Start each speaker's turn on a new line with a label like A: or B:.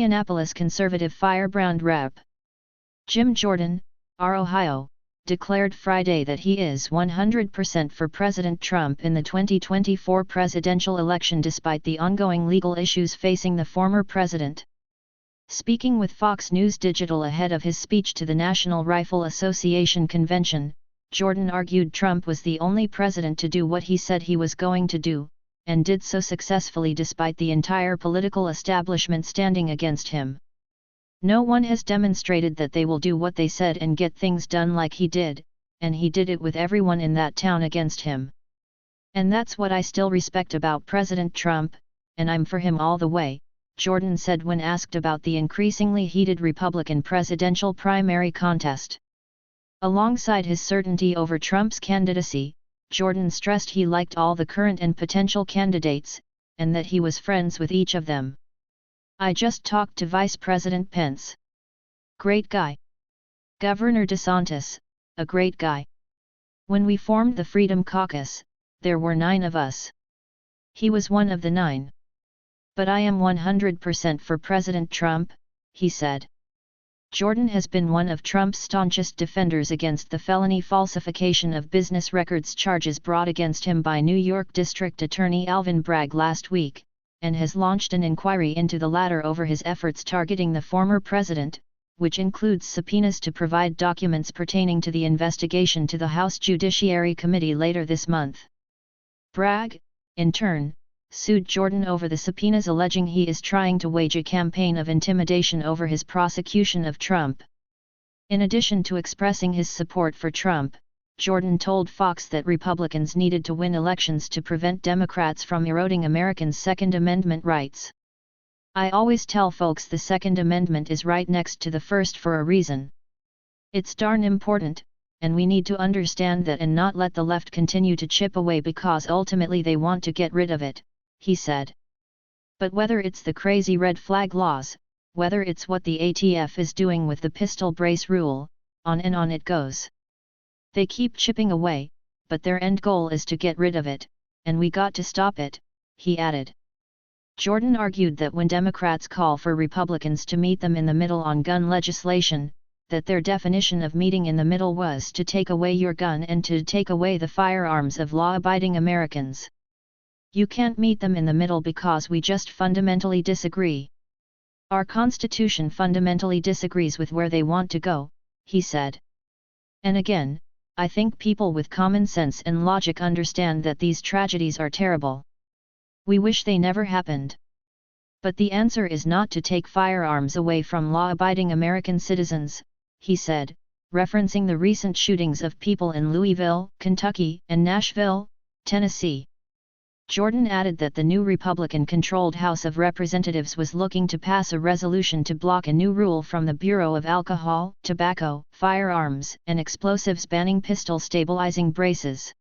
A: Indianapolis conservative firebrand Rep. Jim Jordan, R. Ohio, declared Friday that he is 100% for President Trump in the 2024 presidential election despite the ongoing legal issues facing the former president. Speaking with Fox News Digital ahead of his speech to the National Rifle Association convention, Jordan argued Trump was the only president to do what he said he was going to do, and did so successfully despite the entire political establishment standing against him. No one has demonstrated that they will do what they said and get things done like he did, and he did it with everyone in that town against him. And that's what I still respect about President Trump, and I'm for him all the way, Jordan said when asked about the increasingly heated Republican presidential primary contest. Alongside his certainty over Trump's candidacy, Jordan stressed he liked all the current and potential candidates, and that he was friends with each of them. I just talked to Vice President Pence. Great guy. Governor DeSantis, a great guy. When we formed the Freedom Caucus, there were 9 of us. He was one of the 9. But I am 100% for President Trump, he said. Jordan has been one of Trump's staunchest defenders against the felony falsification of business records charges brought against him by New York District Attorney Alvin Bragg last week, and has launched an inquiry into the latter over his efforts targeting the former president, which includes subpoenas to provide documents pertaining to the investigation to the House Judiciary Committee later this month. Bragg, in turn, sued Jordan over the subpoenas alleging he is trying to wage a campaign of intimidation over his prosecution of Trump. In addition to expressing his support for Trump, Jordan told Fox that Republicans needed to win elections to prevent Democrats from eroding Americans' Second Amendment rights. I always tell folks the Second Amendment is right next to the First for a reason. It's darn important, and we need to understand that and not let the left continue to chip away because ultimately they want to get rid of it, he said. But whether it's the crazy red flag laws, whether it's what the ATF is doing with the pistol brace rule, on and on it goes. They keep chipping away, but their end goal is to get rid of it, and we got to stop it, he added. Jordan argued that when Democrats call for Republicans to meet them in the middle on gun legislation, that their definition of meeting in the middle was to take away your gun and to take away the firearms of law-abiding Americans. You can't meet them in the middle because we just fundamentally disagree. Our Constitution fundamentally disagrees with where they want to go, he said. And again, I think people with common sense and logic understand that these tragedies are terrible. We wish they never happened. But the answer is not to take firearms away from law-abiding American citizens, he said, referencing the recent shootings of people in Louisville, Kentucky, and Nashville, Tennessee. Jordan added that the new Republican-controlled House of Representatives was looking to pass a resolution to block a new rule from the Bureau of Alcohol, Tobacco, Firearms, and Explosives banning pistol stabilizing braces.